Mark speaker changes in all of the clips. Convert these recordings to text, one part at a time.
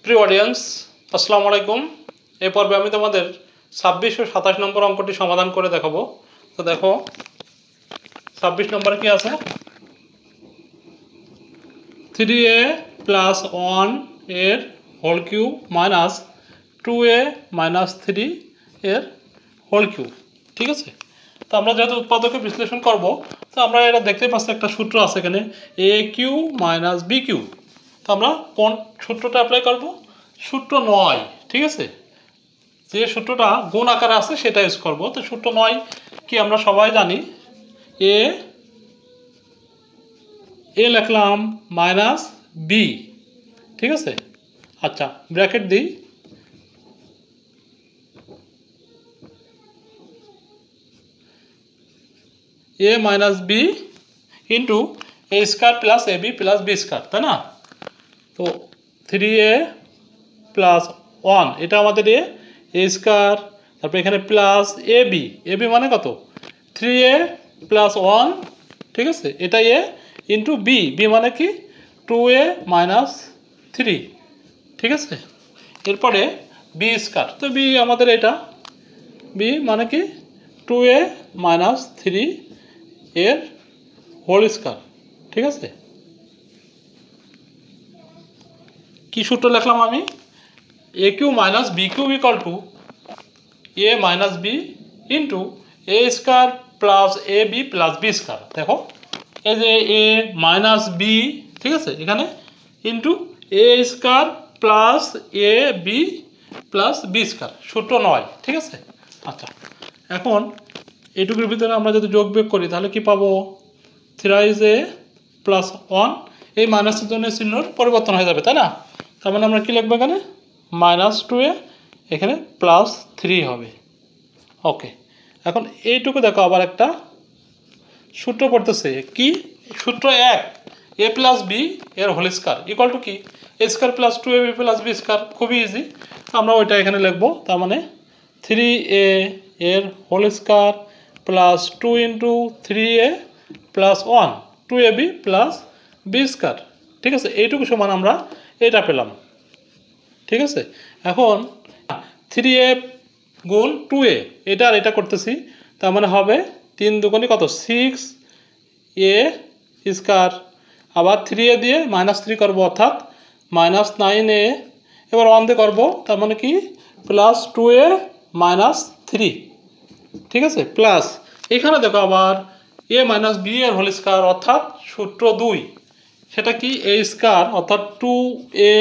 Speaker 1: প্রিয় অডিয়েন্স, আসসালামু আলাইকুম। এই পর্বে আমি তোমাদের 26 ও 27 নম্বর অঙ্কটি সমাধান করে দেখাবো। তো দেখো 26 নম্বরে কি আছে, 3a প্লাস 1 এর whole cube minus 2a minus 3 এর হোল কিউব। ঠিক আছে, তো আমরা যেহেতু উৎপাদকে বিশ্লেষণ করব, তো আমরা এটা দেখতে পাচ্ছি একটা সূত্র আছে এখানে, এ কিউ মাইনাস বি কিউ। তো আমরা কোন সূত্রটা অ্যাপ্লাই করব? সূত্র 9। ঠিক আছে, যে সূত্রটা গুণ আকারে আছে সেটা ইউজ করব। তো সূত্র 9 কি আমরা সবাই জানি, এ এ লিখলাম মাইনাস বি। ঠিক আছে, আচ্ছা ব্র্যাকেট দিই, এ minus B into A square plus A B plus B square, তাই না? তো 3a প্লাস 1 এটা আমাদের এ স্কোয়ার, তারপর এখানে প্লাস এ বি মানে কত? 3a plus 1। ঠিক আছে, এটা এ ইন্টু বি মানে কি? 2a minus 3। ঠিক আছে, এরপরে বি স্কোয়ার, তো বি আমাদের এটা বি মানে কি? 2a মাইনাস 3 এর হোল স্কোয়ার। ঠিক আছে, কি সূত্র লিখলাম আমি? A cube minus B cube equal to A minus B into A square plus A B plus B square. দেখো এই যে এ মাইনাস বি, ঠিক আছে, এখানে into A square plus A B plus B square, সূত্র 9। ঠিক আছে, আচ্ছা এখন এইটুকুর ভিতরে আমরা যদি যোগ বিয়োগ করি তাহলে কি পাবো? 3a প্লাস 1, এই মাইনাসের জন্য চিহ্নর পরিবর্তন হয়ে যাবে, তাই না? তার মানে আমরা কী লিখবো এখানে? মাইনাস 2a, এখানে প্লাস 3 হবে। ওকে, এখন এইটুকু দেখো আবার একটা সূত্র পড়তেছে, কি সূত্র? 1 এ প্লাস বি এর হোল স্কোয়ার ইকুয়াল টু কি? A square plus 2ab plus B square. খুবই ইজি, আমরা ওইটা এখানে লিখবো। তার মানে 3a এর whole square plus 2 into 3a plus 1 2ab plus B square. ঠিক আছে, এইটুকু সমান আমরা এটা পেলাম। ঠিক আছে, এখন 3a গুণ 2a, এটা আর এটা করতেছি, তার মানে হবে 3 দুগুণে কত? 6a square. আবার 3a দিয়ে মাইনাস 3 করবো, অর্থাৎ মাইনাস 9a। এবার 1 দিয়ে করবো, তার মানে কি? Plus 2a minus 3। ঠিক আছে, প্লাস এখানে দেখো আবার এ মাইনাস বি এর হোল স্কোয়ার, অর্থাৎ সূত্র 2, সেটা কি? এ স্কোয়ার অর্থাৎ 2a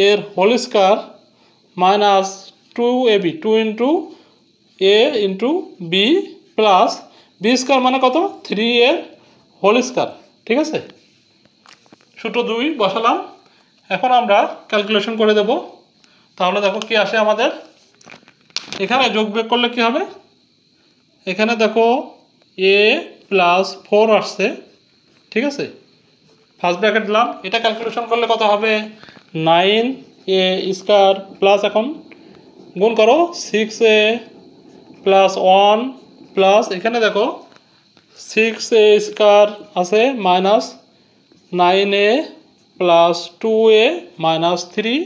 Speaker 1: এর whole square minus 2ab 2 into A into B plus B square মানে কত? 3 এর হোল স্কোয়ার। ঠিক আছে, সূত্র 2 বসালাম। এখন আমরা ক্যালকুলেশন করে দেব। তাহলে দেখো কি আসে আমাদের এখানে। যোগ বিয়োগ করলে কি হবে? এখানে দেখো এ প্লাস 4 আসছে। ঠিক আছে, ফার্স্ট ব্র্যাকেট দিলাম, এটা ক্যালকুলেশন করলে কত হবে? 9a স্কোয়ার প্লাস, এখন গুণ করো 6a প্লাস 1 প্লাস এখানে দেখো 6a স্কোয়ার আছে minus 9a plus 2a minus 3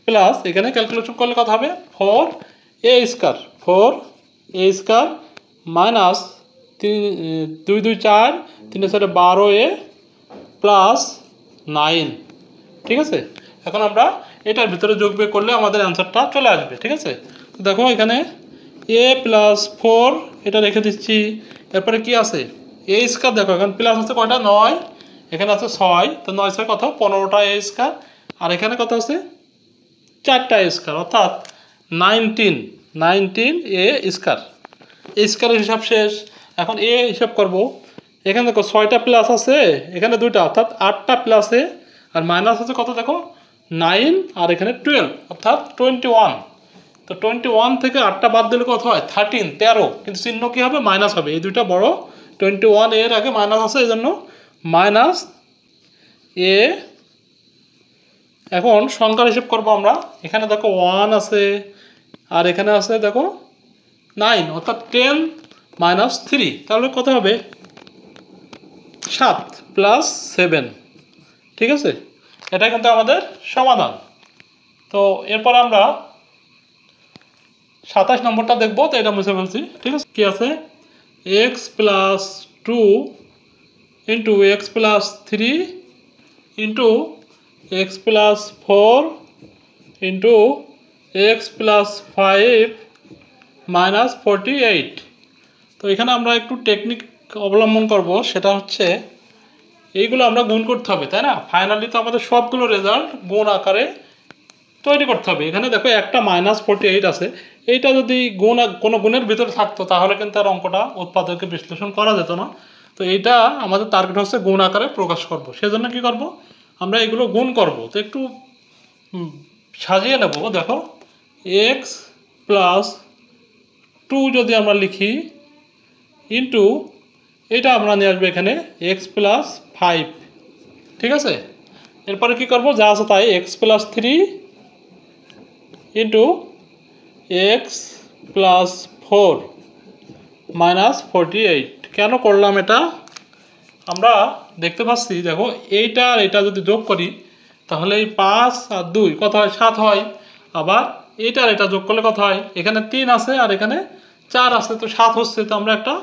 Speaker 1: plus এখানে ক্যালকুলেশন করলে কত হবে? 4a square 4a square minus 2 2 4 3 4 12a plus 9। ঠিক আছে, এখন আমরা এটার ভিতরে যোগ বিয়োগ করলে আমাদের অ্যান্সারটা চলে আসবে। ঠিক আছে, তো দেখো এখানে a প্লাস 4 এটা রেখে দিচ্ছি। এরপরে কি আছে? এ স্কোয়ার, দেখো এখানে প্লাস আছে কয়টা? 9, এখানে আছে 6, তো 9 6 কত? 15টা এ স্কোয়ার। আর এখানে কত আছে? 4টা এ স্কোয়ার, অর্থাৎ 19 এ স্কোয়ার। এ স্কোয়ারের হিসাব শেষ। এখন এ হিসাব করব। এখানে দেখো 6টা প্লাস আছে, এখানে 2টা, অর্থাৎ 8টা প্লাসে, আর মাইনাস আছে কত? দেখো 9 আর এখানে 12, অর্থাৎ 21। তো 21 থেকে 8টা বাদ দিলে কত হয়? 13, কিন্তু চিহ্ন কী হবে? মাইনাস হবে। এই দুইটা বড়, 21 এর আগে মাইনাস আছে, এই জন্য মাইনাস এ। এখন সংখ্যার হিসেব করবো আমরা। এখানে দেখো 1 আছে, আর এখানে আছে দেখো 9, অর্থাৎ 10 মাইনাস 3, তাহলে কত হবে? 7 প্লাস 7। ঠিক আছে, এটা কিন্তু আমাদের সমাধান। তো এরপর আমরা 27 নম্বরটা দেখব। তো এটা মুছে ফেলছি, ঠিক আছে। কি আছে? x plus 2 into x plus 3 into x plus 4 into x plus 5 minus 48। তো এখানে আমরা একটু টেকনিক অবলম্বন করব, সেটা হচ্ছে এইগুলো আমরা গুণ করতে হবে, তাই না? ফাইনালি তো আমাদের সবগুলো রেজাল্ট গুণ আকারে তৈরি করতে হবে। এখানে দেখো একটা -48 আছে, এইটা যদি গুণ কোনো গুণের ভিতরে থাকতো তাহলে কিন্তু আর অঙ্কটা উৎপাদকে বিশ্লেষণ করা যেত না। তো এইটা আমাদের টার্গেট হচ্ছে গুণ আকারে প্রকাশ করব। সেজন্য কি করব, আমরা এগুলো গুণ করব। তো একটু সাজিয়ে নেব। দেখো এক্স প্লাস 2 যদি আমরা লিখি ইন্টু এটা আমরা নিয়ে আসবো এখানে এক্স প্লাস 5, ঠিক আছে। এরপরে কি করব, যা আছে তাই x plus 3 into x plus 4 minus 48। কেন করলাম এটা আমরা দেখতে পাচ্ছি। দেখো এইটা আর এটা যদি যোগ করি তাহলে এই 5 আর 2 কত হয়? 7 হয়। আবার এইটা আর এটা যোগ করলে কত হয়? এখানে 3 আছে আর এখানে 4 আছে, তো 7 হচ্ছে। তো আমরা একটা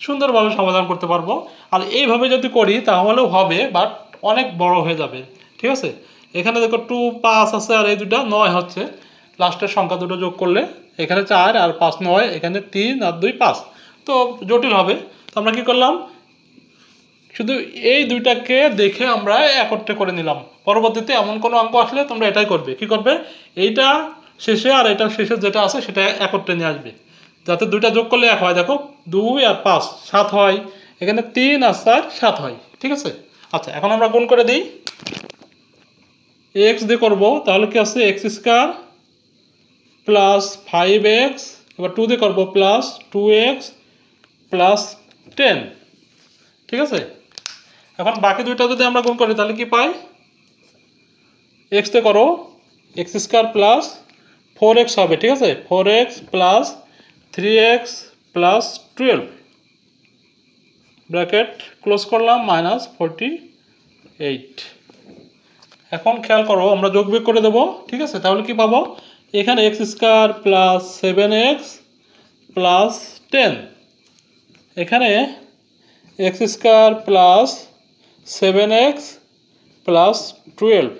Speaker 1: সুন্দরভাবে সমাধান করতে পারবো। আর এইভাবে যদি করি তাহলেও হবে, বাট অনেক বড় হয়ে যাবে, ঠিক আছে। এখানে দেখো 2 5 আছে আর এই দুটো 9 হচ্ছে, লাস্টের সংখ্যা দুটো যোগ করলে এখানে 4 আর 5 9, এখানে 3 আর 2 5, তো জটিল হবে। তো আমরা কি করলাম, শুধু এই দুইটাকে দেখে আমরা একত্রে করে নিলাম। পরবর্তীতে এমন কোনো অঙ্ক আসলে তোমরা এটাই করবে, কি করবে, এইটা শেষে আর এটা শেষে যেটা আছে সেটা একত্রে নিয়ে আসবে, যাতে দুইটা যোগ করলে 1 হয়। দেখো 2 আর 5 7 হয়, এখানে 3 আর 4 7 হয়, ঠিক আছে। আচ্ছা, এখন আমরা গুণ করে দিই। এক্স দিয়ে করবো, তাহলে কি আছে এক্স স্কোয়ার প্লাস 5x, এবার 2 দিয়ে করবো প্লাস 2x প্লাস 10, ঠিক আছে। এখন বাকি দুইটা যদি আমরা গুণ করি তাহলে কি পাই, এক্স দিয়ে করো এক্স স্কোয়ার প্লাস 4x হবে, ঠিক আছে। 4x plus 3x plus 12 bracket close করলাম মাইনাস 48। এখন খেয়াল করো, আমরা যোগ বিয়োগ করে দেবো, ঠিক আছে। তাহলে কি পাবো, এখানে x square plus 7x plus 10, এখানে x square plus 7x plus 12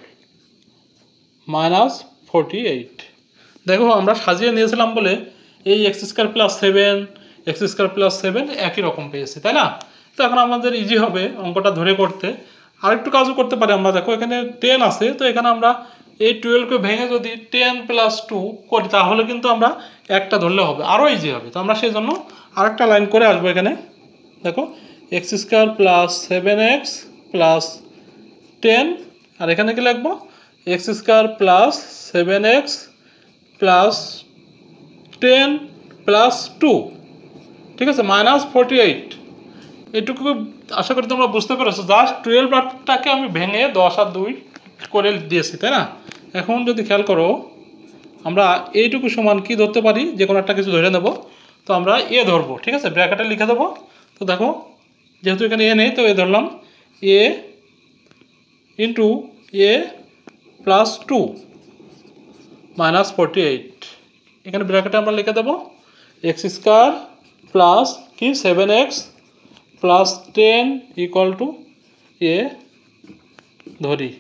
Speaker 1: minus 48। দেখো আমরা সাজিয়ে নিয়েছিলাম বলে এই x square plus 7 x square plus 7 একই রকম পেয়েছি, তাই না। তো এখন আমাদের ইজি হবে অঙ্কটা ধরে করতে। আরেকটু কাজও করতে পারি আমরা। দেখো এখানে 10 আছে, তো এখানে আমরা এই 12কে ভেঙে যদি 10 প্লাস 2 করি তাহলে কিন্তু আমরা একটা ধরলে হবে, আরও ইজি হবে। তো আমরা সেই জন্য আরেকটা লাইন করে আসবো এখানে। দেখো x square plus 7x plus 10, আর এখানে কি লিখবো, x square plus 7x plus 10 plus 2, ঠিক আছে, মাইনাস 48। এইটুকু আশা করি তোমরা বুঝতে পেরেছো। জাস্ট 12টাকে আমি ভেঙে 10 আর 2 করে দিয়েছি, তাই না। এখন যদি খেয়াল করো, আমরা এইটুকু সমান কি ধরতে পারি, যে কোনো একটা কিছু ধরে নেব। তো আমরা এ ধরবো, ঠিক আছে, ব্র্যাকেটে লিখে দেবো। তো দেখো যেহেতু এখানে এ নেই, তো এ ধরলাম এ ইন্টু এ প্লাস 2 মাইনাস 48। এখানে ব্র্যাকেটে আমরা লিখে দেবো এক্স স্কোয়ার প্লাস কি 7x প্লাস 10 ইকুয়াল টু এ ধরি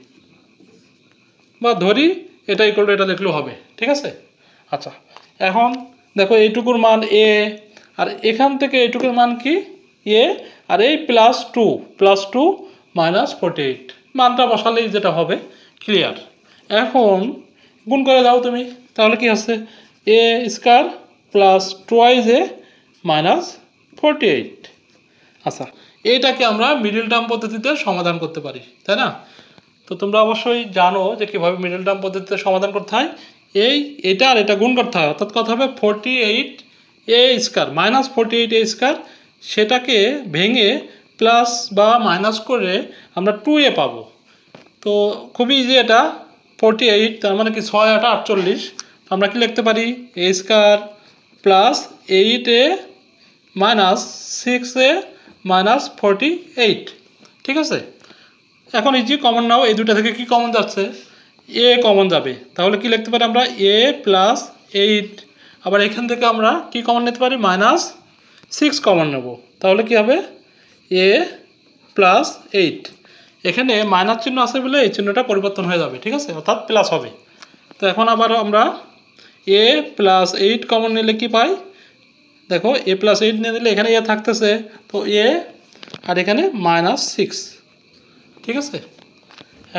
Speaker 1: বা ধরি, এটা ইকুয়াল টু এটা লিখলেও হবে, ঠিক আছে। আচ্ছা, এখন দেখো এইটুকুর মান এ, আর এখান থেকে এইটুকুর মান কি এ, আর এই প্লাস 2 মাইনাস 48 মানটা বসালেই যেটা হবে ক্লিয়ার। এখন গুণ করে দাও তুমি, তাহলে কি আছে এ স্কোয়ার প্লাস 2a মাইনাস 48। আচ্ছা, এইটাকে আমরা মিডল টার্ম পদ্ধতিতে সমাধান করতে পারি, তাই না। তো তোমরা অবশ্যই জানো যে কীভাবে মিডল টার্ম পদ্ধতিতে সমাধান করতে হয়। এটা আর এটা গুণ করতে হয়, অর্থাৎ কথা হবে 48a square minus 48a square, সেটাকে ভেঙে প্লাস বা মাইনাস করে আমরা 2a পাবো। তো খুবই ইজি এটা। 48 তার মানে কি 6 8 48, আমরা কি লিখতে পারি A square plus 8a minus 6a minus 48, ঠিক আছে। এখন ইজি কমন নাও, এই দুটা থেকে কি কমন যাচ্ছে, এ কমন যাবে, তাহলে কি লিখতে পারি আমরা এ প্লাস 8। আবার এখান থেকে আমরা কি কমন নিতে পারি -6 কমন নেব, তাহলে কি হবে এ প্লাস 8। এখানে মাইনাস চিহ্ন আছে বলে এই চিহ্নটা পরিবর্তন হয়ে যাবে, ঠিক আছে, অর্থাৎ প্লাস হবে। তো এখন আবার আমরা এ প্লাস 8 কমন নিলে কি পাই, দেখো এ প্লাস 8 নিয়ে দিলে এখানে এ থাকতেছে, তো এ আর এখানে -6, ঠিক আছে।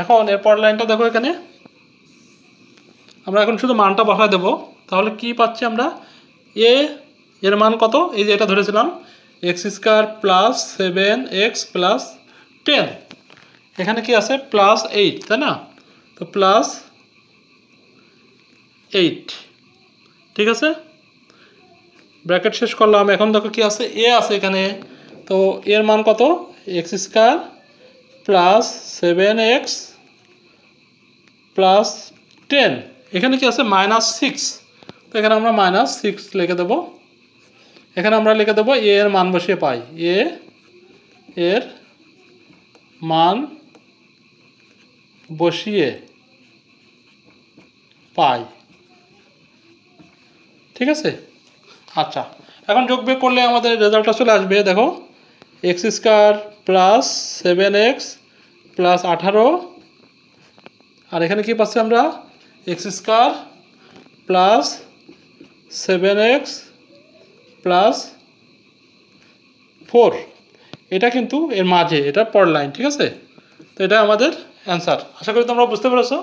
Speaker 1: এখন এরপর লাইনটা দেখো, এখানে আমরা এখন শুধু মানটা বসায় দেবো, তাহলে কি পাচ্ছি আমরা এর মান কত, এই যে এটা ধরেছিলাম x² প্লাস 7x প্লাস 10, এখানে কি আছে +8, তাই না, তো +8, ঠিক আছে, ব্র্যাকেট শেষ করলাম। এখন দেখো কি আছে এ আছে এখানে, তো এর মান কত x² প্লাস 7x প্লাস 10, এখানে কি আছে -6, তো এখানে আমরা -6 লিখে দেবো। এখানে আমরা লিখে দেবো এ এর মান বসিয়ে পাই এ এর মান বসিয়ে পাই, ঠিক আছে। আচ্ছা, এখন যোগ বিয়োগ করলে আমাদের রেজাল্টটা চলে আসবে, দেখো x² প্লাস 7x প্লাস 18, আর এখানে কি পাচ্ছি আমরা x² প্লাস 7x প্লাস 4, এটা কিন্তু এর মাঝে, এটা পর লাইন, ঠিক আছে। তো এটা আমাদের অ্যান্সার। আশা করি তোমরা বুঝতে পেরেছো।